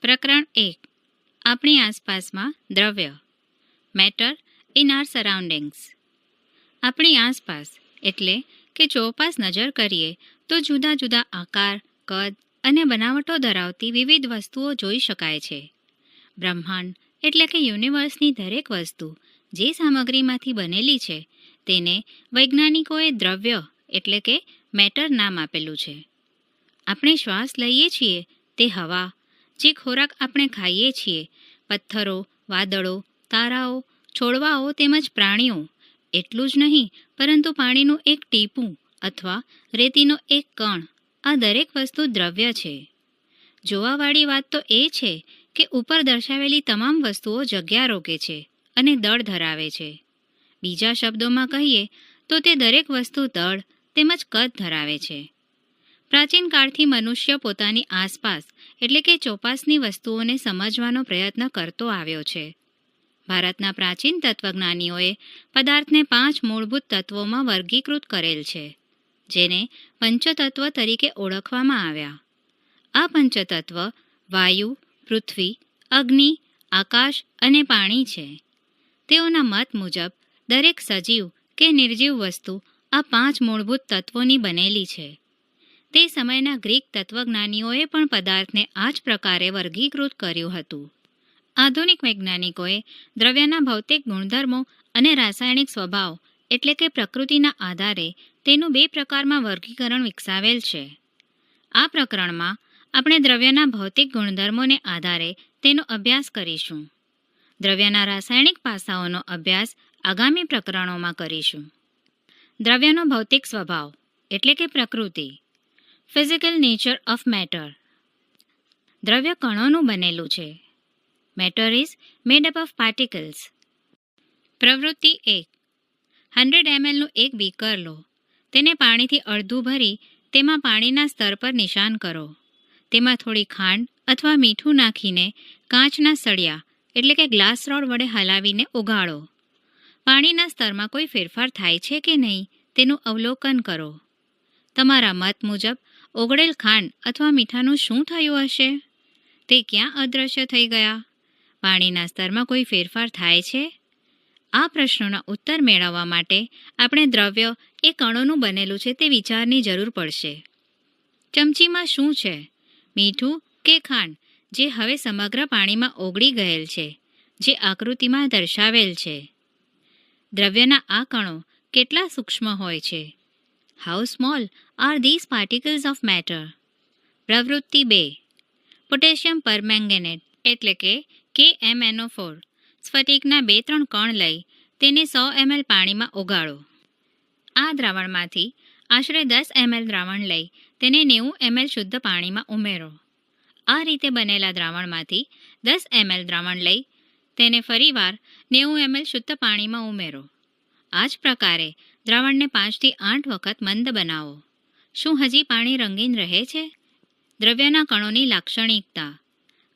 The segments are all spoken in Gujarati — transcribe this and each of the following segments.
પ્રકરણ 1. આપણી આસપાસમાં દ્રવ્ય. Matter in our surroundings. આપણી આસપાસ એટલે કે ચોપાસ નજર કરીએ તો જુદા જુદા આકાર, કદ અને બનાવટો ધરાવતી વિવિધ વસ્તુઓ જોઈ શકાય છે. બ્રહ્માંડ એટલે કે યુનિવર્સની દરેક વસ્તુ જે સામગ્રીમાંથી બનેલી છે તેને વૈજ્ઞાનિકોએ દ્રવ્ય એટલે કે મેટર નામ આપેલું છે. આપણે શ્વાસ લઈએ છીએ તે હવા, જે ખોરાક આપણે ખાઈએ છીએ, પથ્થરો, વાદળો, તારાઓ, છોડવાઓ તેમજ પ્રાણીઓ, એટલું જ નહીં પરંતુ પાણીનું એક ટીપું અથવા રેતીનો એક કણ, આ દરેક વસ્તુ દ્રવ્ય છે. જોવાવાળી વાત તો એ છે કે ઉપર દર્શાવેલી તમામ વસ્તુઓ જગ્યા રોકે છે અને દળ ધરાવે છે. બીજા શબ્દોમાં કહીએ તો તે દરેક વસ્તુ દળ તેમજ કદ ધરાવે છે. પ્રાચીન કાળથી મનુષ્ય પોતાની આસપાસ એટલે કે ચોપાસની વસ્તુઓને સમજવાનો પ્રયત્ન કરતો આવ્યો છે. ભારતના પ્રાચીન તત્વજ્ઞાનીઓએ પદાર્થને 5 મૂળભૂત તત્વોમાં વર્ગીકૃત કરેલ છે, જેને પંચતત્વ તરીકે ઓળખવામાં આવ્યા. આ પંચતત્વ વાયુ, પૃથ્વી, અગ્નિ, આકાશ અને પાણી છે. તેઓના મત મુજબ દરેક સજીવ કે નિર્જીવ વસ્તુ આ 5 મૂળભૂત તત્વોની બનેલી છે. તે સમયના ગ્રીક તત્વજ્ઞાનીઓએ પણ પદાર્થને આ જ પ્રકારે વર્ગીકૃત કર્યું હતું. આધુનિક વૈજ્ઞાનિકોએ દ્રવ્યના ભૌતિક ગુણધર્મો અને રાસાયણિક સ્વભાવ એટલે કે પ્રકૃતિના આધારે તેનું 2 પ્રકારમાં વર્ગીકરણ વિકસાવેલ છે. આ પ્રકરણમાં આપણે દ્રવ્યના ભૌતિક ગુણધર્મોને આધારે તેનો અભ્યાસ કરીશું. દ્રવ્યના રાસાયણિક પાસાઓનો અભ્યાસ આગામી પ્રકરણોમાં કરીશું. દ્રવ્યનો ભૌતિક સ્વભાવ એટલે કે પ્રકૃતિ. Physical nature of matter. દ્રવ્ય કણોનું બનેલું છે. Matter is made up of particles. પ્રવૃત્તિ 1. 100 ml નું એક બીકર લો. તેને પાણીથી અડધું ભરી તેમાં પાણીના સ્તર પર નિશાન કરો. તેમાં થોડી ખાંડ અથવા મીઠું નાખીને કાચના સળિયા એટલે કે ગ્લાસ રોડ વડે હલાવીને ઓગાળો. પાણીના સ્તરમાં કોઈ ફેરફાર થાય છે કે નહીં તેનું અવલોકન કરો. તમારા મત મુજબ ઓગળેલ ખાંડ અથવા મીઠાનું શું થયું હશે? તે ક્યાં અદૃશ્ય થઈ ગયા? પાણીના સ્તરમાં કોઈ ફેરફાર થાય છે? આ પ્રશ્નોના ઉત્તર મેળવવા માટે આપણે દ્રવ્ય એ કણોનું બનેલું છે તે વિચારની જરૂર પડશે. ચમચીમાં શું છે? મીઠું કે ખાંડ, જે હવે સમગ્ર પાણીમાં ઓગળી ગયેલ છે, જે આકૃતિમાં દર્શાવેલ છે? દ્રવ્યના આ કણો કેટલા સૂક્ષ્મ હોય છે? How small are these particles of matter? પ્રવૃત્તિ 2. પોટેશિયમ પરમેંગેનેટ એટલે કે KMnO4 સ્ફટિકના 2-3 કણ લઈ તેને 100 ml પાણીમાં ઓગાળો. આ દ્રાવણમાંથી આશરે 10 ml દ્રાવણ લઈ તેને 90 ml શુદ્ધ પાણીમાં ઉમેરો. આ રીતે બનેલા દ્રાવણમાંથી 10 ml દ્રાવણ લઈ તેને ફરીવાર 90 ml શુદ્ધ પાણીમાં ઉમેરો. આ જ પ્રકારે દ્રાવણને 5 થી 8 વખત મંદ બનાવો. શું હજી પાણી રંગીન રહે છે? દ્રવ્યના કણોની લાક્ષણિકતા.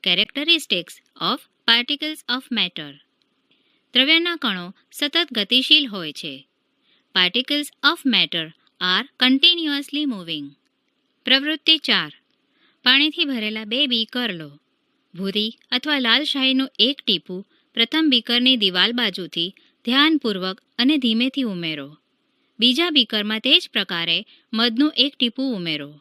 Characteristics of particles of matter. દ્રવ્યના કણો સતત ગતિશીલ હોય છે. Particles of matter are continuously moving. પ્રવૃત્તિ 4. પાણીથી ભરેલા 2 બીકર લો. ભૂરી અથવા લાલ શાહીનું એક ટીપું પ્રથમ બીકરની દિવાલ બાજુથી ધ્યાનપૂર્વક અને ધીમેથી ઉમેરો. બીજા બીકરમાં તે જ પ્રકારે મધનું એક ટીપું ઉમેરો.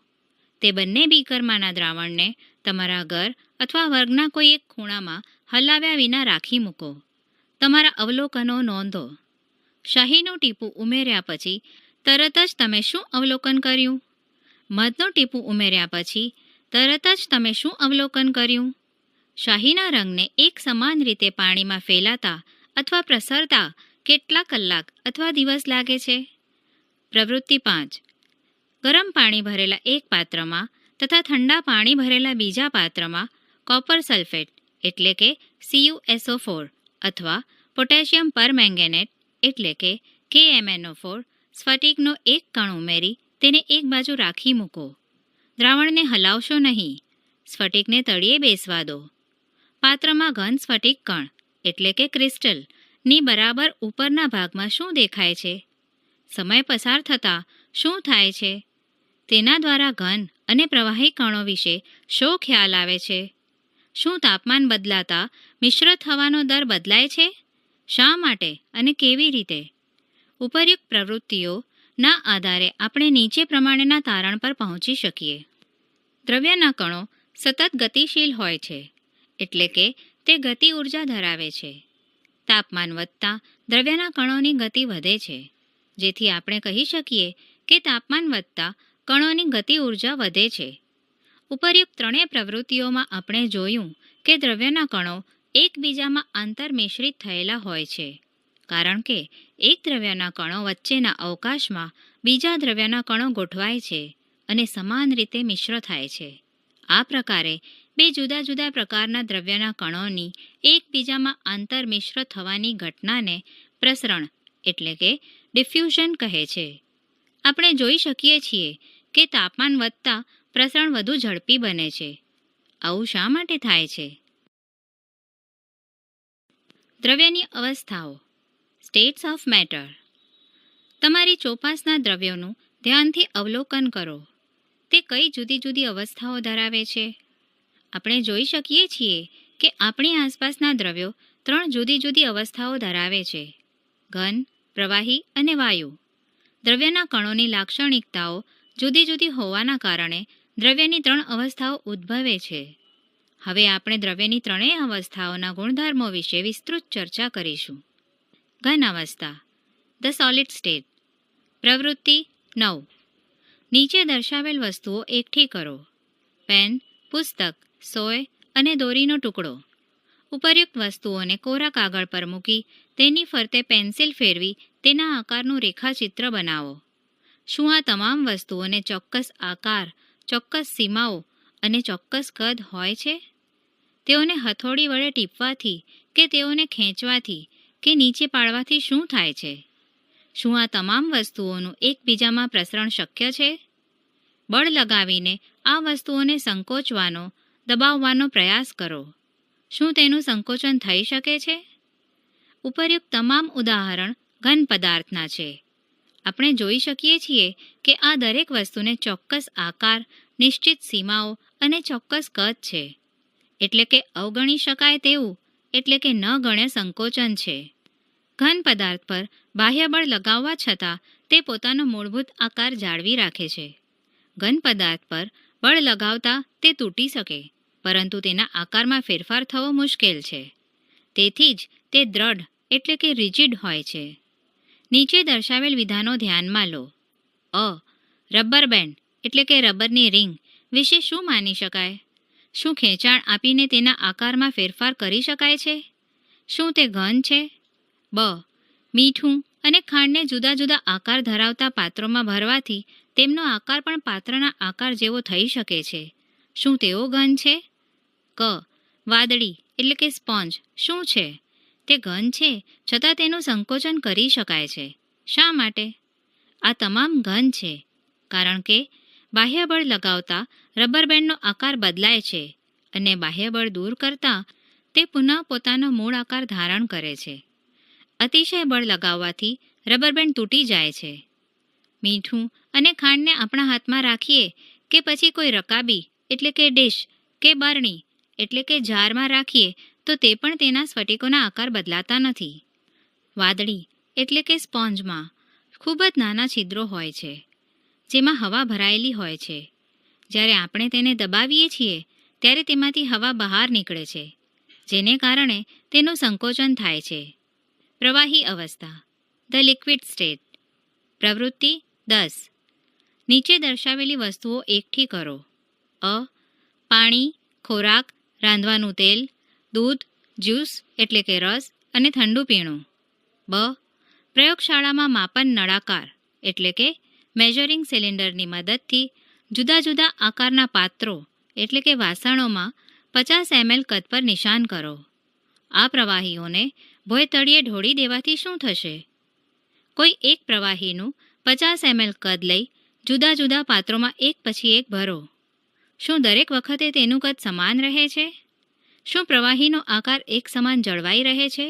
તે બંને બીકરમાંના દ્રાવણને તમારા ઘર અથવા વર્ગના કોઈ એક ખૂણામાં હલાવ્યા વિના રાખી મૂકો. તમારા અવલોકનો નોંધો. શાહીનું ટીપું ઉમેર્યા પછી તરત જ તમે શું અવલોકન કર્યું? મધનું ટીપું ઉમેર્યા પછી તરત જ તમે શું અવલોકન કર્યું? શાહીના રંગને એક સમાન રીતે પાણીમાં ફેલાતા અથવા પ્રસરતા કેટલા કલાક અથવા દિવસ લાગે છે? પ્રવૃત્તિ 5. ગરમ પાણી ભરેલા એક પાત્રમાં તથા ઠંડા પાણી ભરેલા બીજા પાત્રમાં કોપર સલ્ફેટ એટલે કે CuSO4 અથવા પોટેશિયમ પરમેંગેનેટ એટલે કે KMnO4 સ્ફટિકનો એક કણ ઉમેરી તેને એક બાજુ રાખી મૂકો. દ્રાવણને હલાવશો નહીં. સ્ફટિકને તળિયે બેસવા દો. પાત્રમાં ઘન સ્ફટિક કણ એટલે કે ક્રિસ્ટલ ની બરાબર ઉપરના ભાગમાં શું દેખાય છે? સમય પસાર થતાં શું થાય છે? તેના દ્વારા ઘન અને પ્રવાહી કણો વિશે શો ખ્યાલ આવે છે? શું તાપમાન બદલાતા મિશ્ર થવાનો દર બદલાય છે? શા માટે અને કેવી રીતે? ઉપર્યુક્ત પ્રવૃત્તિઓના આધારે આપણે નીચે પ્રમાણેના તારણ પર પહોંચી શકીએ. દ્રવ્યના કણો સતત ગતિશીલ હોય છે, એટલે કે તે ગતિ ઉર્જા ધરાવે છે. તાપમાન વધતા દ્રવ્યના કણોની ગતિ વધે છે, જેથી આપણે કહી શકીએ કે તાપમાન વધતા કણોની ગતિ ઉર્જા વધે છે. ઉપર્યુક્ત ત્રણેય પ્રવૃત્તિઓમાં આપણે જોયું કે દ્રવ્યના કણો એકબીજામાં આંતરમિશ્રિત થયેલા હોય છે, કારણ કે એક દ્રવ્યના કણો વચ્ચેના અવકાશમાં બીજા દ્રવ્યના કણો ગોઠવાય છે અને સમાન રીતે મિશ્ર થાય છે. આ પ્રકારે બે જુદા જુદા પ્રકારના દ્રવ્યના કણોની એકબીજામાં આંતરમિશ્ર થવાની ઘટનાને પ્રસરણ એટલે કે ડિફ્યુઝન કહે છે. આપણે જોઈ શકીએ છીએ કે તાપમાન વધતા પ્રસરણ વધુ ઝડપી બને છે. આવું શા માટે થાય છે? દ્રવ્યની અવસ્થાઓ, સ્ટેટ્સ ઓફ મેટર. તમારી ચોપાસના દ્રવ્યોનું ધ્યાનથી અવલોકન કરો. તે કઈ જુદી જુદી અવસ્થાઓ ધરાવે છે? આપણે જોઈ શકીએ છીએ કે આપણી આસપાસના દ્રવ્યો 3 જુદી જુદી અવસ્થાઓ ધરાવે છે: ઘન, પ્રવાહી અને વાયુ. દ્રવ્યના કણોની લાક્ષણિકતાઓ જુદી જુદી હોવાના કારણે દ્રવ્યની 3 અવસ્થાઓ ઉદ્ભવે છે. હવે આપણે દ્રવ્યની ત્રણેય અવસ્થાઓના ગુણધર્મો વિશે વિસ્તૃત ચર્ચા કરીશું. ઘન અવસ્થા, ધ સોલિડ સ્ટેટ. પ્રવૃત્તિ 9. નીચે દર્શાવેલ વસ્તુઓ એકઠી કરો: પેન, પુસ્તક, સોય અને દોરીનો ટુકડો. ઉપર્યુક્ત વસ્તુઓને કોરા કાગળ પર મૂકી તેની ફરતે પેન્સિલ ફેરવી તેના આકારનું રેખાચિત્ર બનાવો. શું આ તમામ વસ્તુઓને ચોક્કસ આકાર, ચોક્કસ સીમાઓ અને ચોક્કસ કદ હોય છે? તેઓને હથોડી વડે ટીપવાથી કે તેઓને ખેંચવાથી કે નીચે પાડવાથી શું થાય છે? શું આ તમામ વસ્તુઓનું એકબીજામાં પ્રસરણ શક્ય છે? બળ લગાવીને આ વસ્તુઓને સંકોચવાનો, દબાવવાનો પ્રયાસ કરો. શું તેનું સંકોચન થઈ શકે છે? ઉપર્યુક્ત તમામ ઉદાહરણ ઘન પદાર્થના છે. આપણે જોઈ શકીએ છીએ કે આ દરેક વસ્તુને ચોક્કસ આકાર, નિશ્ચિત સીમાઓ અને ચોક્કસ કદ છે, એટલે કે અવગણી શકાય તેવું, એટલે કે ન ગણ્ય સંકોચન છે. ઘન પદાર્થ પર બાહ્ય બળ લગાવવા છતાં તે પોતાનો મૂળભૂત આકાર જાળવી રાખે છે. ઘન પદાર્થ પર બળ લગાવતા તે તૂટી શકે, પરંતુ તેના આકારમાં ફેરફાર થવો મુશ્કેલ છે. તેથી જ તે દ્રઢ એટલે કે રિજિડ હોય છે. નીચે દર્શાવેલ વિધાનો ધ્યાનમાં લો. રબર બેન્ડ એટલે કે રબરની રિંગ વિશે શું માની શકાય? શું ખેંચાણ આપીને તેના આકારમાં ફેરફાર કરી શકાય છે? શું તે ઘન છે? મીઠું અને ખાંડને જુદા જુદા આકાર ધરાવતા પાત્રોમાં ભરવાથી તેમનો આકાર પણ પાત્રના આકાર જેવો થઈ શકે છે. શું તેઓ ઘન છે? વાદળી એટલે કે સ્પોન્જ શું છે? તે ઘન છે, છતાં તેનું સંકોચન કરી શકાય છે. શા માટે? આ તમામ ઘન છે, કારણ કે બાહ્ય બળ લગાવતા રબર બેન્ડનો આકાર બદલાય છે અને બાહ્ય બળ દૂર કરતાં તે પુનઃ પોતાનો મૂળ આકાર ધારણ કરે છે. અતિશય બળ લગાવવાથી રબર બેન્ડ તૂટી જાય છે. મીઠું અને ખાંડને આપણા હાથમાં રાખીએ કે પછી કોઈ રકાબી એટલે કે ડીશ કે બરણી એટલે કે જારમાં રાખીએ તો તે પણ તેના સ્ફટિકોના આકાર બદલાતા નથી. વાદળી એટલે કે સ્પોન્જમાં ખૂબ જ નાના છિદ્રો હોય છે, જેમાં હવા ભરાયેલી હોય છે. જ્યારે આપણે તેને દબાવીએ છીએ ત્યારે તેમાંથી હવા બહાર નીકળે છે, જેને કારણે તેનું સંકોચન થાય છે. પ્રવાહી અવસ્થા, ધ લિક્વિડ સ્ટેટ. પ્રવૃત્તિ 10. નીચે દર્શાવેલી વસ્તુઓ એકઠી કરો: પાણી, ખોરાક, રાંધવાનું તેલ, દૂધ, જ્યુસ એટલે કે રસ અને ઠંડુ પીણું. પ્રયોગશાળામાં માપન નળાકાર એટલે કે મેઝરિંગ સિલિન્ડરની મદદથી જુદા જુદા આકારના પાત્રો એટલે કે વાસણોમાં 50 ml કદ પર નિશાન કરો. આ પ્રવાહીઓને ભોંયતળિયે ઢોળી દેવાથી શું થશે? કોઈ એક પ્રવાહીનું 50 ml કદ લઈ જુદા જુદા પાત્રોમાં એક પછી એક ભરો. શું દરેક વખતે તેનું કદ સમાન રહે છે? શું પ્રવાહીનો આકાર એક સમાન જળવાઈ રહે છે?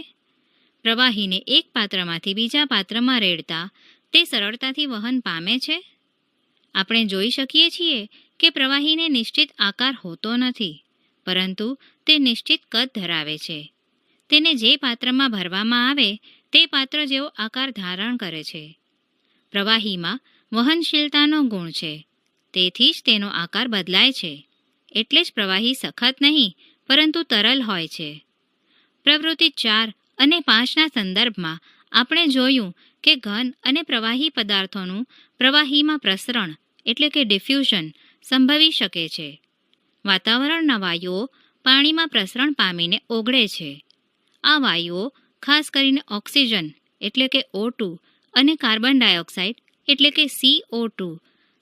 પ્રવાહીને એક પાત્રમાંથી બીજા પાત્રમાં રેડતા તે સરળતાથી વહન પામે છે? આપણે જોઈ શકીએ છીએ કે પ્રવાહીને નિશ્ચિત આકાર હોતો નથી, પરંતુ તે નિશ્ચિત કદ ધરાવે છે. તેને જે પાત્રમાં ભરવામાં આવે તે પાત્ર જેવો આકાર ધારણ કરે છે. પ્રવાહીમાં વહનશીલતાનો ગુણ છે, તેથી જ તેનો આકાર બદલાય છે. એટલે જ પ્રવાહી સખત નહીં પરંતુ તરલ હોય છે. પ્રવૃત્તિ 4 અને 5ના સંદર્ભમાં આપણે જોયું કે ઘન અને પ્રવાહી પદાર્થોનું પ્રવાહીમાં પ્રસરણ એટલે કે ડિફ્યુઝન સંભવી શકે છે. વાતાવરણના વાયુઓ પાણીમાં પ્રસરણ પામીને ઓગળે છે. આ વાયુઓ ખાસ કરીને ઓક્સિજન એટલે કે O2 અને કાર્બન ડાયોક્સાઇડ એટલે કે CO2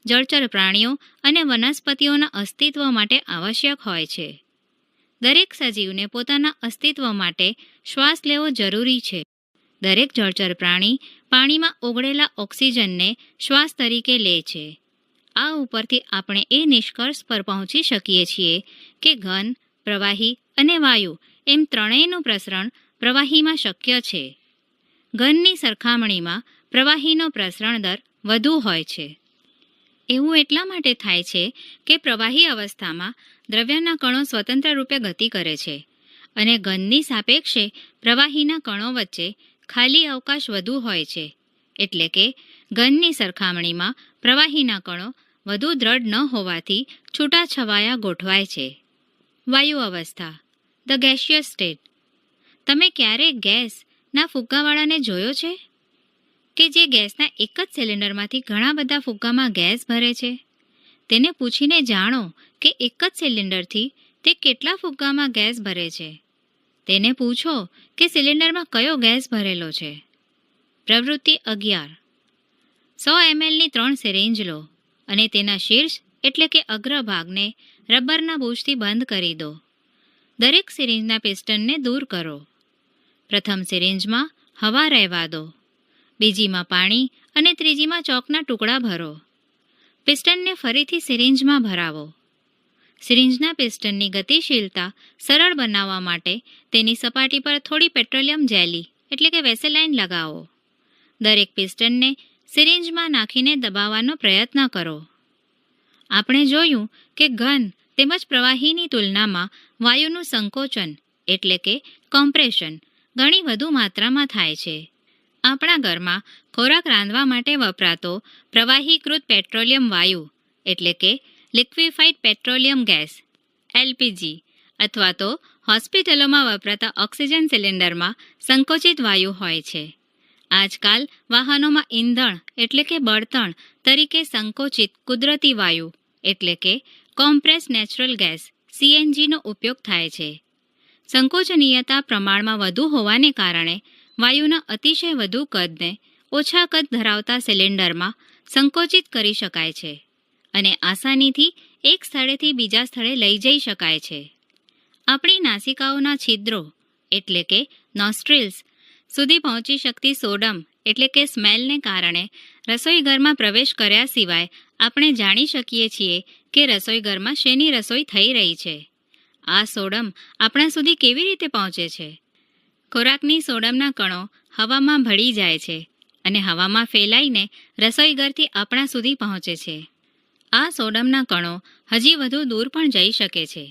જળચર પ્રાણીઓ અને વનસ્પતિઓના અસ્તિત્વ માટે આવશ્યક હોય છે. દરેક સજીવને પોતાના અસ્તિત્વ માટે શ્વાસ લેવો જરૂરી છે. દરેક જળચર પ્રાણી પાણીમાં ઓગળેલા ઓક્સિજનને શ્વાસ તરીકે લે છે. આ ઉપરથી આપણે એ નિષ્કર્ષ પર પહોંચી શકીએ છીએ કે ઘન, પ્રવાહી અને વાયુ એમ ત્રણેયનું પ્રસરણ પ્રવાહીમાં શક્ય છે. ઘનની સરખામણીમાં પ્રવાહીનો પ્રસરણ દર વધુ હોય છે. એવું એટલા માટે થાય છે કે પ્રવાહી અવસ્થામાં દ્રવ્યના કણો સ્વતંત્ર રૂપે ગતિ કરે છે અને ઘનની સાપેક્ષે પ્રવાહીના કણો વચ્ચે ખાલી અવકાશ વધુ હોય છે. એટલે કે ઘનની સરખામણીમાં પ્રવાહીના કણો વધુ દ્રઢ ન હોવાથી છૂટાછવાયા ગોઠવાય છે. વાયુ અવસ્થા, ધ ગેસિયસ સ્ટેટ. તમે ક્યારેક ગેસના ફુગ્ગાવાળાને જોયો છે કે જે ગેસના એક જ સિલિન્ડરમાંથી ઘણા બધા ફુગ્ગામાં ગેસ ભરે છે? તેને પૂછીને જાણો કે એક જ સિલિન્ડરથી તે કેટલા ફુગ્ગામાં ગેસ ભરે છે. તેને પૂછો કે સિલિન્ડરમાં કયો ગેસ ભરેલો છે. પ્રવૃત્તિ 11. 100 mlની 3 સિરિંજ લો અને તેના શીર્ષ એટલે કે અગ્રભાગને રબરના બૂચથી બંધ કરી દો. દરેક સિરિંજના પિસ્ટનને દૂર કરો. પ્રથમ સિરિંજમાં હવા રહેવા દો, બીજીમાં પાણી અને ત્રીજીમાં ચોકના ટુકડા ભરો. પિસ્ટનને ફરીથી સિરિંજમાં ભરાવો. સિરિંજના પિસ્ટનની ગતિશીલતા સરળ બનાવવા માટે તેની સપાટી પર થોડી પેટ્રોલિયમ જેલી એટલે કે વેસેલાઇન લગાવો. દરેક પિસ્ટનને સિરિંજમાં નાખીને દબાવવાનો પ્રયત્ન કરો. આપણે જોયું કે ઘન તેમજ પ્રવાહીની તુલનામાં વાયુનું સંકોચન એટલે કે કોમ્પ્રેશન ઘણી વધુ માત્રામાં થાય છે. આપણા ઘરમાં ખોરાક રાંધવા માટે વપરાતો પ્રવાહીકૃત પેટ્રોલિયમ વાયુ એટલે કે લિક્વિફાઇડ પેટ્રોલિયમ ગેસ LPG અથવા તો હોસ્પિટલોમાં વપરાતા ઓક્સિજન સિલિન્ડરમાં સંકોચિત વાયુ હોય છે. આજકાલ વાહનોમાં ઈંધણ એટલે કે બળતણ તરીકે સંકોચિત કુદરતી વાયુ એટલે કે કોમ્પ્રેસ નેચરલ ગેસ CNGનો ઉપયોગ થાય છે. સંકોચનીયતા પ્રમાણમાં વધુ હોવાને કારણે વાયુના અતિશય વધુ કદને ઓછા કદ ધરાવતા સિલિન્ડરમાં સંકોચિત કરી શકાય છે અને આસાનીથી એક સ્થળેથી બીજા સ્થળે લઈ જઈ શકાય છે. આપણી નાસિકાઓના છિદ્રો એટલે કે નોસ્ટ્રિલ્સ સુધી પહોંચી શકતી સોડમ એટલે કે સ્મેલને કારણે રસોઈઘરમાં પ્રવેશ કર્યા સિવાય આપણે જાણી શકીએ છીએ કે રસોઈઘરમાં શેની રસોઈ થઈ રહી છે. આ સોડમ આપણા સુધી કેવી રીતે પહોંચે છે? ખોરાકની સોડમના કણો હવામાં ભળી જાય છે અને હવામાં ફેલાઈને રસોઈઘરથી આપણા સુધી પહોંચે છે. આ સોડમના કણો હજી વધુ દૂર પણ જઈ શકે છે.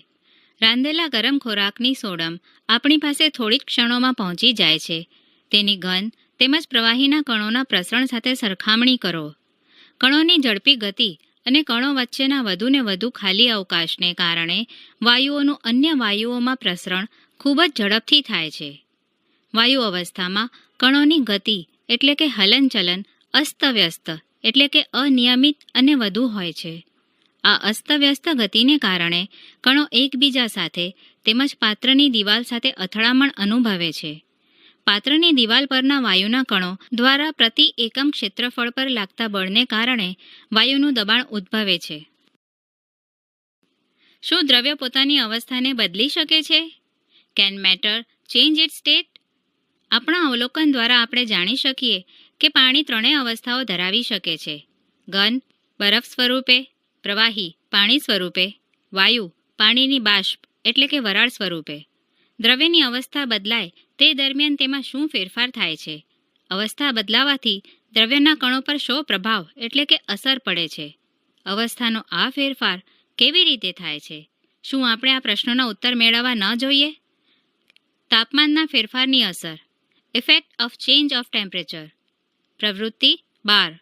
રાંધેલા ગરમ ખોરાકની સોડમ આપણી પાસે થોડી જ ક્ષણોમાં પહોંચી જાય છે. તેની ઘન તેમજ પ્રવાહીના કણોના પ્રસરણ સાથે સરખામણી કરો. કણોની ઝડપી ગતિ અને કણો વચ્ચેના વધુને વધુ ખાલી અવકાશને કારણે વાયુઓનું અન્ય વાયુઓમાં પ્રસરણ ખૂબ જ ઝડપથી થાય છે. વાયુ અવસ્થામાં કણોની ગતિ એટલે કે હલનચલન અસ્તવ્યસ્ત એટલે કે અનિયમિત અને વધુ હોય છે. આ અસ્તવ્યસ્ત ગતિને કારણે કણો એકબીજા સાથે તેમજ પાત્રની દિવાલ સાથે અથડામણ અનુભવે છે. પાત્રની દિવાલ પરના વાયુના કણો દ્વારા પ્રતિ એકમ ક્ષેત્રફળ પર લાગતા બળને કારણે વાયુનું દબાણ ઉદ્ભવે છે. શું દ્રવ્ય પોતાની અવસ્થાને બદલી શકે છે? Can matter change its state? આપણા અવલોકન દ્વારા આપણે જાણી શકીએ કે પાણી ત્રણેય અવસ્થાઓ ધરાવી શકે છે. ઘન બરફ સ્વરૂપે, પ્રવાહી પાણી સ્વરૂપે, વાયુ પાણીની બાષ્પ એટલે કે વરાળ સ્વરૂપે. દ્રવ્યની અવસ્થા બદલાય તે દરમિયાન તેમાં શું ફેરફાર થાય છે? અવસ્થા બદલાવાથી દ્રવ્યના કણો પર શો પ્રભાવ એટલે કે અસર પડે છે? અવસ્થાનો આ ફેરફાર કેવી રીતે થાય છે? શું આપણે આ પ્રશ્નોના ઉત્તર મેળવવા ન જોઈએ? તાપમાનના ફેરફારની અસર, effect of change of temperature. પ્રવૃત્તિ 12.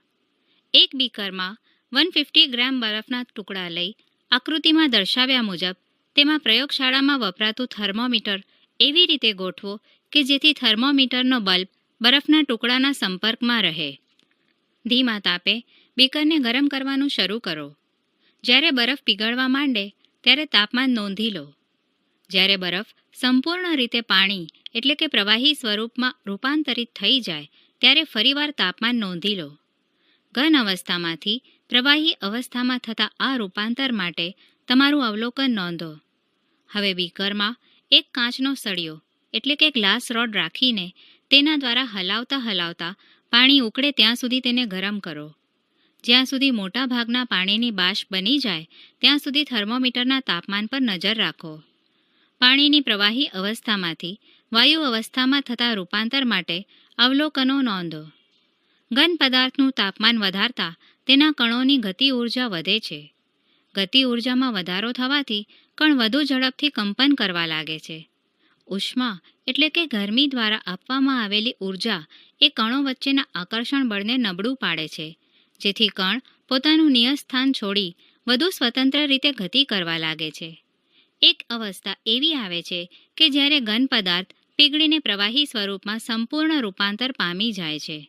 એક બીકરમાં 150 ગ્રામ બરફના ટુકડા લઈ આકૃતિમાં દર્શાવ્યા મુજબ તેમાં પ્રયોગશાળામાં વપરાતું થર્મોમીટર એવી રીતે ગોઠવો કે જેથી થર્મોમીટરનો બલ્બ બરફના ટુકડાના સંપર્કમાં રહે. ધીમા તાપે બીકરને ગરમ કરવાનું શરૂ કરો. જ્યારે બરફ પીગળવા માંડે ત્યારે તાપમાન નોંધી લો. જ્યારે બરફ સંપૂર્ણ રીતે પાણી એટલે કે પ્રવાહી સ્વરૂપમાં રૂપાંતરિત થઈ જાય ત્યારે ફરીવાર તાપમાન નોંધી લો. ઘન અવસ્થામાંથી પ્રવાહી અવસ્થામાં થતા આ રૂપાંતર માટે તમારું અવલોકન નોંધો. હવે બીકરમાં એક કાચનો સળિયો એટલે કે ગ્લાસ રોડ રાખીને તેના દ્વારા હલાવતા પાણી ઉકળે ત્યાં સુધી તેને ગરમ કરો. જ્યાં સુધી મોટા ભાગના પાણીની બાષ્પ બની જાય ત્યાં સુધી થર્મોમીટરના તાપમાન પર નજર રાખો. પાણીની પ્રવાહી અવસ્થામાંથી વાયુ અવસ્થામાં થતા રૂપાંતર માટે અવલોકનો નોંધો. ઘન પદાર્થનું તાપમાન વધારતા તેના કણોની ગતિ ઊર્જા વધે છે. ગતિ ઊર્જામાં વધારો થવાથી કણ વધુ ઝડપથી કંપન કરવા લાગે છે. ઉષ્મા એટલે કે ગરમી દ્વારા આપવામાં આવેલી ઊર્જા એ કણો વચ્ચેના આકર્ષણ બળને નબળું પાડે છે, જેથી કણ પોતાનું નિયત સ્થાન છોડી વધુ સ્વતંત્ર રીતે ગતિ કરવા લાગે છે. એક અવસ્થા એવી આવે છે કે જ્યારે ઘન પદાર્થ પીગળીને પ્રવાહી સ્વરૂપમાં સંપૂર્ણ રૂપાંતર પામી જાય છે.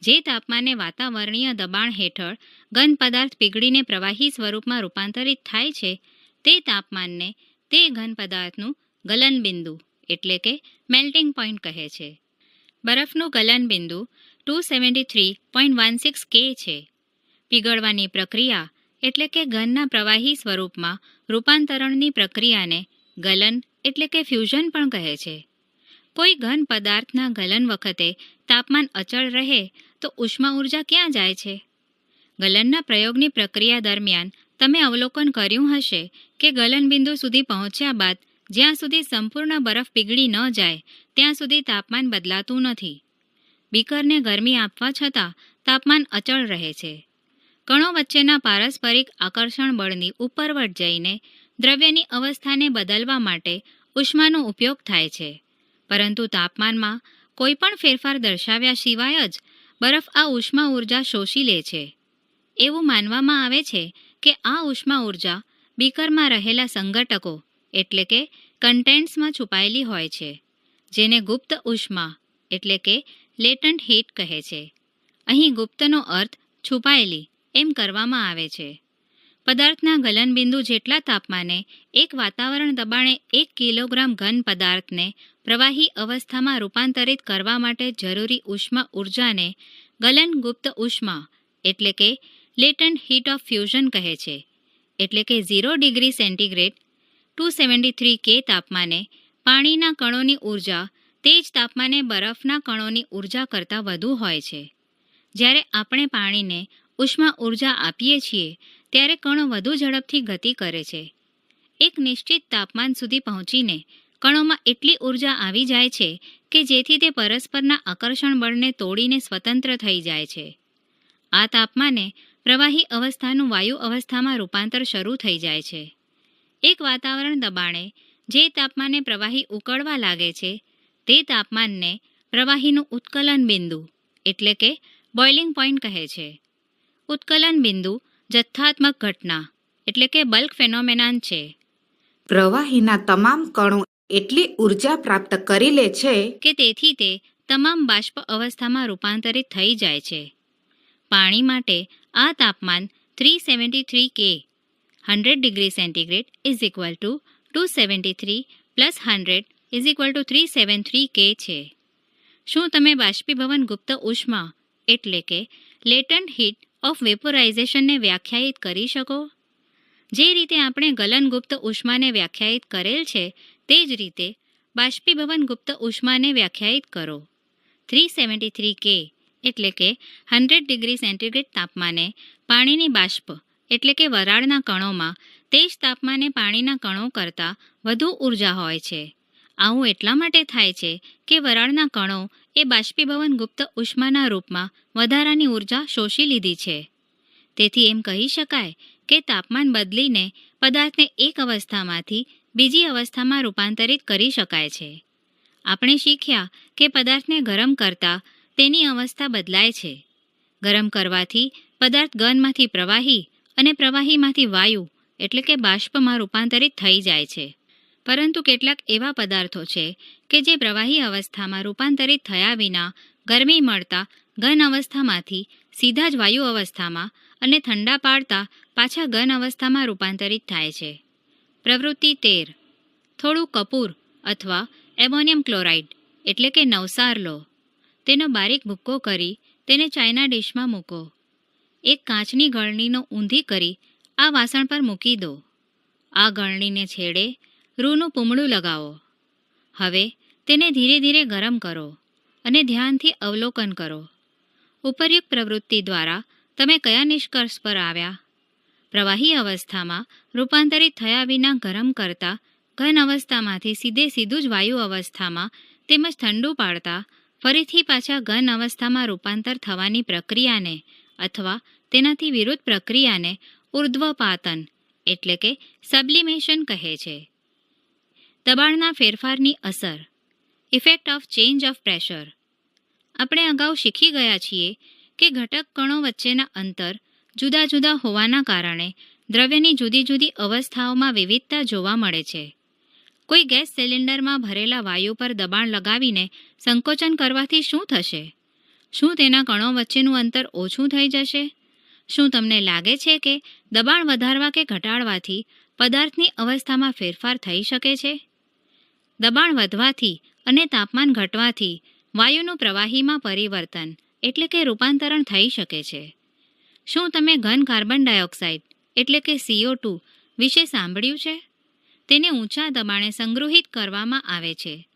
જે તાપમાને વાતાવરણીય દબાણ હેઠળ ઘન પદાર્થ પીગળીને પ્રવાહી સ્વરૂપમાં રૂપાંતરિત થાય છે તે તાપમાનને તે ઘન પદાર્થનું ગલનબિંદુ એટલે કે મેલ્ટિંગ પોઈન્ટ કહે છે. બરફનું ગલનબિંદુ 273.16 K છે. પીગળવાની પ્રક્રિયા એટલે કે ઘનના પ્રવાહી સ્વરૂપમાં રૂપાંતરણની પ્રક્રિયાને ગલન એટલે કે ફ્યુઝન પણ કહે છે. કોઈ ઘન પદાર્થના ગલન વખતે તાપમાન અચળ રહે તો ઉષ્મા ઊર્જા ક્યાં જાય છે? ગલનના પ્રયોગની પ્રક્રિયા દરમિયાન તમે અવલોકન કર્યું હશે કે ગલનબિંદુ સુધી પહોંચ્યા બાદ જ્યાં સુધી સંપૂર્ણ બરફ પીગળી ન જાય ત્યાં સુધી તાપમાન બદલાતું નથી. બીકરને ગરમી આપવા છતાં તાપમાન અચળ રહે છે. કણો વચ્ચેના પારસ્પરિક આકર્ષણ બળની ઉપરવટ જઈને દ્રવ્યની અવસ્થાને બદલવા માટે ઉષ્માનો ઉપયોગ થાય છે. પરંતુ તાપમાનમાં કોઈ પણ ફેરફાર દર્શાવ્યા સિવાય જ બરફ આ ઉષ્મા ઊર્જા શોષી લે છે. એવું માનવામાં આવે છે કે આ ઉષ્મા ઊર્જા બીકરમાં રહેલા સંઘટકો એટલે કે કન્ટેન્ટ્સમાં છુપાયેલી હોય છે, જેને ગુપ્ત ઉષ્મા એટલે કે લેટન્ટ હીટ કહે છે. અહીં ગુપ્તનો અર્થ છુપાયેલી એમ કરવામાં આવે છે. પદાર્થના ગલનબિંદુ જેટલા તાપમાને એક વાતાવરણ દબાણે 1 કિલોગ્રામ ઘન પદાર્થને પ્રવાહી અવસ્થામાં રૂપાંતરિત કરવા માટે જરૂરી ઉષ્મા ઊર્જાને ગલન ગુપ્ત ઉષ્મા એટલે કે લેટન્ટ હીટ ઓફ ફ્યુઝન કહે છે. એટલે કે 0 ડિગ્રી સેન્ટીગ્રેડ 273 K તાપમાને પાણીના કણોની ઊર્જા તે જ તાપમાને બરફના કણોની ઊર્જા કરતાં વધુ હોય છે. જ્યારે આપણે પાણીને ઉષ્મા ઊર્જા આપીએ છીએ ત્યારે કણો વધુ ઝડપથી ગતિ કરે છે. એક નિશ્ચિત તાપમાન સુધી પહોંચીને કણોમાં એટલી ઊર્જા આવી જાય છે કે જેથી તે પરસ્પરના આકર્ષણ બળને તોડીને સ્વતંત્ર થઈ જાય છે. આ તાપમાને પ્રવાહી અવસ્થાનું વાયુ અવસ્થામાં રૂપાંતર શરૂ થઈ જાય છે. એક વાતાવરણ દબાણે જે તાપમાને પ્રવાહી ઉકળવા લાગે છે તે તાપમાનને પ્રવાહીનું ઉત્કલન બિંદુ એટલે કે બોઇલિંગ પોઈન્ટ કહે છે. ઉત્કલન બિંદુ જથ્થાત્મક ઘટના એટલે કે બલ્ક ફેનોમેનાન છે. પ્રવાહીના તમામ કણો એટલી ઉર્જા પ્રાપ્ત કરી લે છે કે તેથી તે તમામ બાષ્પ અવસ્થામાં રૂપાંતરિત થઈ જાય છે. પાણી માટે આ તાપમાન 373 K 100 degree centigrade is equal to 273 plus 100 is equal to 373 K છે. શું તમે બાષ્પીભવન ગુપ્ત ઉષ્મા એટલે કે લેટન્ટ હીટ ઓફ વેપોરાઇઝેશનને વ્યાખ્યાયિત કરી શકો? જે રીતે આપણે ગલન ગુપ્ત ઉષ્માને વ્યાખ્યાયિત કરેલ છે તે જ રીતે બાષ્પીભવન ગુપ્ત ઉષ્માને વ્યાખ્યાયિત કરો. 373 K એટલે કે 100 ડિગ્રી સેન્ટીગ્રેડ તાપમાને પાણીની બાષ્પ એટલે કે વરાળના કણોમાં તે જ તાપમાને પાણીના કણો કરતાં વધુ ઊર્જા હોય છે. આવું એટલા માટે થાય છે કે વરાળના કણો એ બાષ્પીભવન ગુપ્ત ઉષ્માના રૂપમાં વધારાની ઊર્જા શોષી લીધી છે. તેથી એમ કહી શકાય કે તાપમાન બદલીને પદાર્થને એક અવસ્થામાંથી બીજી અવસ્થામાં રૂપાંતરિત કરી શકાય છે. આપણે શીખ્યા કે પદાર્થને ગરમ કરતાં તેની અવસ્થા બદલાય છે. ગરમ કરવાથી પદાર્થ ઘનમાંથી પ્રવાહી અને પ્રવાહીમાંથી વાયુ એટલે કે બાષ્પમાં રૂપાંતરિત થઈ જાય છે. પરંતુ કેટલાક એવા પદાર્થો છે કે જે પ્રવાહી અવસ્થામાં રૂપાંતરિત થયા વિના ગરમી મળતા ઘન અવસ્થામાંથી સીધા જ વાયુ અવસ્થામાં અને ઠંડા પાડતા પાછા ઘન અવસ્થામાં રૂપાંતરિત થાય છે. પ્રવૃત્તિ 13. થોડું કપૂર અથવા એમોનિયમ ક્લોરાઇડ એટલે કે નવસાર લો. તેનો બારીક ભૂક્કો કરી તેને ચાઇના ડીશમાં મૂકો. એક કાચની ગળણીનો ઊંધી કરી આ વાસણ પર મૂકી દો. આ ગળણીને છેડે રૂનું પૂમડું લગાવો. હવે તેને ધીરે ધીરે ગરમ કરો અને ધ્યાનથી અવલોકન કરો. ઉપરયુક્ત પ્રવૃત્તિ દ્વારા તમે કયા નિષ્કર્ષ પર આવ્યા? પ્રવાહી અવસ્થામાં રૂપાંતરિત થયા વિના ગરમ કરતા ઘન અવસ્થામાંથી સીધું જ વાયુ અવસ્થામાં તેમજ ઠંડુ પાડતા ફરીથી પાછા ઘન અવસ્થામાં રૂપાંતર થવાની પ્રક્રિયાને અથવા તેનાથી વિરુદ્ધ પ્રક્રિયાને ઉર્ધ્વપાતન એટલે કે સબ્લિમેશન કહે છે. દબાણના ફેરફારની અસર effect of change of pressure. આપણે અગાઉ શીખી ગયા છીએ કે ઘટક કણો વચ્ચેના અંતર જુદા જુદા હોવાના કારણે દ્રવ્યની જુદી જુદી અવસ્થાઓમાં વિવિધતા જોવા મળે છે. કોઈ ગેસ સિલિન્ડરમાં ભરેલા વાયુ પર દબાણ લગાવીને સંકોચન કરવાથી શું થશે? શું તેના કણો વચ્ચેનું અંતર ઓછું થઈ જશે? શું તમને લાગે છે કે દબાણ વધારવા કે ઘટાડવાથી પદાર્થની અવસ્થામાં ફેરફાર થઈ શકે છે? દબાણ વધવાથી અને તાપમાન ઘટવાથી વાયુનું પ્રવાહીમાં પરિવર્તન એટલે કે રૂપાંતરણ થઈ શકે છે. શું તમે ઘન કાર્બન ડાયોક્સાઇડ એટલે કે CO2 વિશે સાંભળ્યું છે? તેને ઊંચા દબાણે સંગૃહિત કરવામાં આવે છે.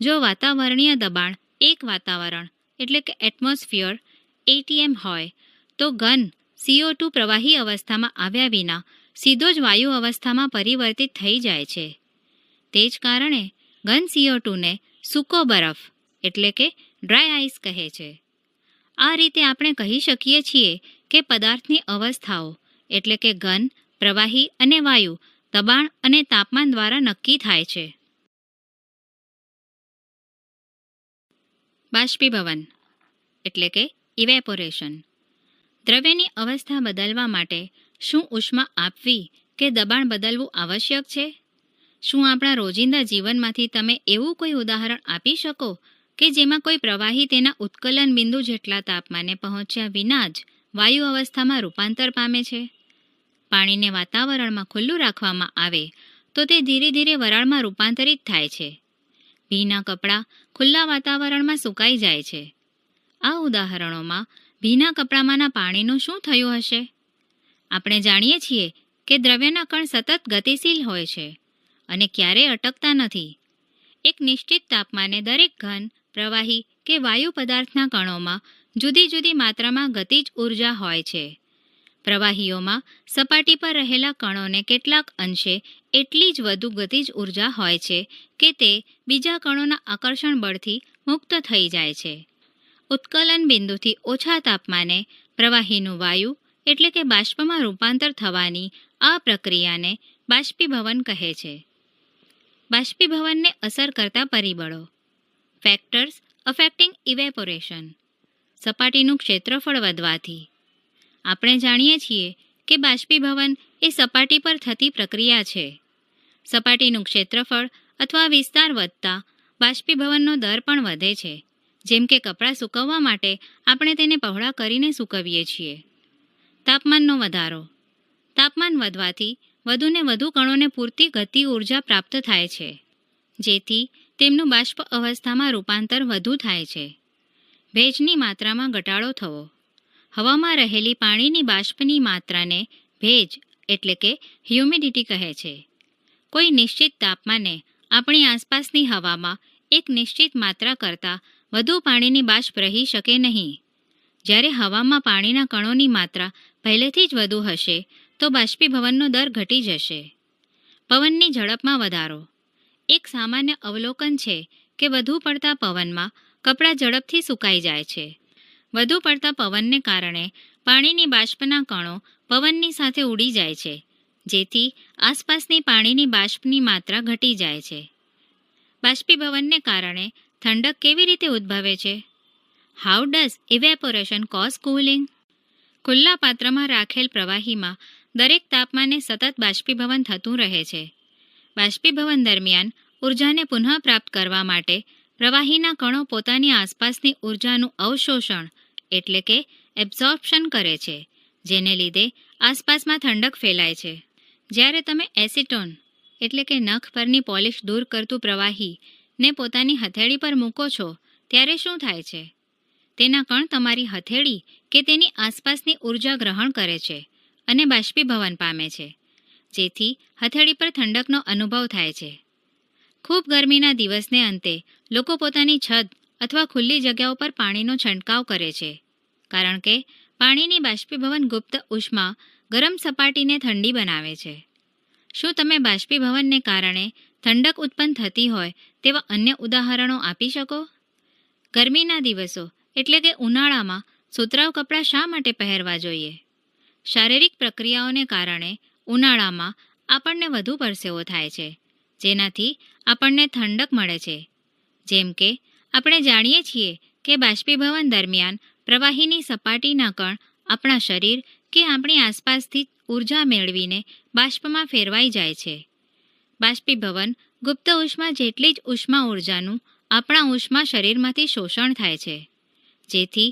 જો વાતાવરણીય દબાણ એક વાતાવરણ એટલે કે એટમોસ્ફિયર ATM હોય તો ઘન CO2 પ્રવાહી અવસ્થામાં આવ્યા વિના સીધો જ વાયુ અવસ્થામાં પરિવર્તિત થઈ જાય છે. તે જ કારણે ઘન CO2 ને સૂકો બરફ એટલે કે ડ્રાય આઇસ કહે છે. આ રીતે આપણે કહી શકીએ છીએ કે પદાર્થની અવસ્થાઓ એટલે કે ઘન, પ્રવાહી અને વાયુ દબાણ અને તાપમાન દ્વારા નક્કી થાય છે. બાષ્પીભવન એટલે કે ઇવેપોરેશન. દ્રવ્યની અવસ્થા બદલવા માટે શું ઉષ્મા આપવી કે દબાણ બદલવું આવશ્યક છે? શું આપણા રોજિંદા જીવનમાંથી તમે એવું કોઈ ઉદાહરણ આપી શકો કે જેમાં કોઈ પ્રવાહી તેના ઉત્કલન બિંદુ જેટલા તાપમાને પહોંચ્યા વિના જ વાયુ અવસ્થામાં રૂપાંતર પામે છે? પાણીને વાતાવરણમાં ખુલ્લું રાખવામાં આવે તો તે ધીરે ધીરે વરાળમાં રૂપાંતરિત થાય છે. ભીના કપડાં ખુલ્લા વાતાવરણમાં સુકાઈ જાય છે. આ ઉદાહરણોમાં ભીના કપડામાંના પાણીનું શું થયું હશે? આપણે જાણીએ છીએ કે દ્રવ્યના કણ સતત ગતિશીલ હોય છે અને ક્યારેય અટકતા નથી. એક નિશ્ચિત તાપમાને દરેક ઘન, પ્રવાહી કે વાયુ પદાર્થના કણોમાં જુદી જુદી માત્રામાં ગતિજ ઊર્જા હોય છે. પ્રવાહીઓમાં સપાટી પર રહેલા કણોને કેટલાક અંશે એટલી જ વધુ ગતિજ ઊર્જા હોય છે કે તે બીજા કણોના આકર્ષણ બળથી મુક્ત થઈ જાય છે. ઉત્કલન બિંદુથી ઓછા તાપમાને પ્રવાહીનું વાયુ એટલે કે બાષ્પમાં રૂપાંતર થવાની આ પ્રક્રિયાને બાષ્પીભવન કહે છે. બાષ્પીભવનને અસર કરતા પરિબળો ફેક્ટર્સ અફેક્ટિંગ ઇવેપોરેશન. સપાટીનું ક્ષેત્રફળ વધવાથી. આપણે જાણીએ છીએ કે બાષ્પીભવન એ સપાટી પર થતી પ્રક્રિયા છે. સપાટીનું ક્ષેત્રફળ અથવા વિસ્તાર વધતા બાષ્પીભવનનો દર પણ વધે છે. જેમ કે કપડાં સૂકવવા માટે આપણે તેને પહોળા કરીને સૂકવીએ છીએ. તાપમાનનો વધારો. તાપમાન વધવાથી વધુને વધુ કણોને પૂરતી ગતિ ઊર્જા પ્રાપ્ત થાય છે, જેથી તેમનું બાષ્પ અવસ્થામાં રૂપાંતર વધુ થાય છે. ભેજની માત્રામાં ઘટાડો થવો. હવામાં રહેલી પાણીની બાષ્પની માત્રાને ભેજ એટલે કે હ્યુમિડિટી કહે છે. કોઈ નિશ્ચિત તાપમાને આપણી આસપાસની હવામાં એક નિશ્ચિત માત્રા કરતાં વધુ પાણીની બાષ્પ રહી શકે નહીં. જ્યારે હવામાં પાણીના કણોની માત્રા પહેલેથી જ વધુ હશે તો બાષ્પીભવનનો દર ઘટી જશે. પવનની ઝડપમાં વધારો. એક સામાન્ય અવલોકન છે કે વધુ પડતા પવનમાં કપડાં ઝડપથી સુકાઈ જાય છે. વધુ પડતા પવનને કારણે પાણીની બાષ્પના કણો પવનની સાથે ઉડી જાય છે, જેથી આસપાસની પાણીની બાષ્પની માત્રા ઘટી જાય છે. બાષ્પીભવનને કારણે ઠંડક કેવી રીતે ઉદ્ભવે છે? How does evaporation cause cooling? ખુલ્લા પાત્રમાં રાખેલ પ્રવાહીમાં દરેક તાપમાને સતત બાષ્પીભવન થતું રહે છે. બાષ્પીભવન દરમિયાન ઉર્જાને પુનઃપ્રાપ્ત કરવા માટે પ્રવાહીના કણો પોતાની આસપાસની ઉર્જાનું અવશોષણ એટલે કે એબ્ઝોર્પ્શન કરે છે, જેને લીધે આસપાસમાં ઠંડક ફેલાય છે. જ્યારે તમે એસિટોન એટલે કે નખ પરની પોલિશ દૂર કરતું પ્રવાહીને પોતાની હથેળી પર મૂકો છો ત્યારે શું થાય છે? તેના કણ તમારી હથેળી કે તેની આસપાસની ઉર્જા ગ્રહણ કરે છે અને બાષ્પીભવન પામે છે, જેથી હથેળી પર ઠંડકનો અનુભવ થાય છે. ખૂબ ગરમીના દિવસને અંતે લોકો પોતાની છત અથવા ખુલ્લી જગ્યાઓ પર પાણીનો છંટકાવ કરે છે, કારણ કે પાણીની બાષ્પીભવન ગુપ્ત ઉષ્મા ગરમ સપાટીને ઠંડી બનાવે છે. શું તમે બાષ્પીભવનને કારણે ઠંડક ઉત્પન્ન થતી હોય તેવા અન્ય ઉદાહરણો આપી શકો? ગરમીના દિવસો એટલે કે ઉનાળામાં સુતરાઉ કપડાં શા માટે પહેરવા જોઈએ? શારીરિક પ્રક્રિયાઓને કારણે ઉનાળામાં આપણને વધુ પરસેવો થાય છે, જેનાથી આપણને ઠંડક મળે છે. જેમ કે આપણે જાણીએ છીએ કે બાષ્પીભવન દરમિયાન પ્રવાહીની સપાટીના કણ આપણા શરીર કે આપણી આસપાસથી ઉર્જા મેળવીને બાષ્પમાં ફેરવાઈ જાય છે. બાષ્પીભવન ગુપ્ત ઉષ્મા જેટલી જ ઉષ્મા ઉર્જાનું આપણા ઉષ્મા શરીરમાંથી શોષણ થાય છે, જેથી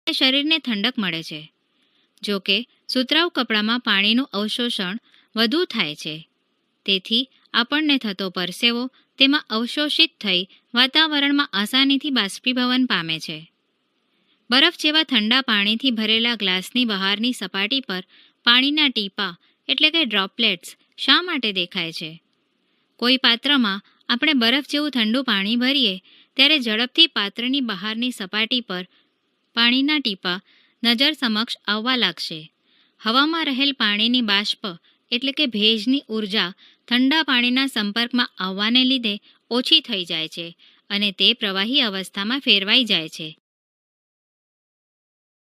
શરીરને ઠંડક મળે છે. જો કે સુતરાઉ કપડામાં પાણીનું અવશોષણ વધુ થાય છે, તેથી આપણને થતો પરસેવો તેમાં અવશોષિત થઈ વાતાવરણમાં આસાનીથી બાષ્પીભવન પામે છે. બરફ જેવા ઠંડા પાણીથી ભરેલા ગ્લાસની બહારની સપાટી પર પાણીના ટીપાં એટલે કે ડ્રોપલેટ્સ શા માટે દેખાય છે? કોઈ પાત્રમાં આપણે બરફ જેવું ઠંડુ પાણી ભરીએ ત્યારે ઝડપથી પાત્રની બહારની સપાટી પર પાણીના ટીપાં નજર સમક્ષ આવવા લાગશે. હવામાં રહેલ પાણીની બાષ્પ એટલે કે ભેજની ઉર્જા ઠંડા પાણીના સંપર્કમાં આવવાને લીધે ઓછી થઈ જાય છે અને તે પ્રવાહી અવસ્થામાં ફેરવાઈ જાય છે,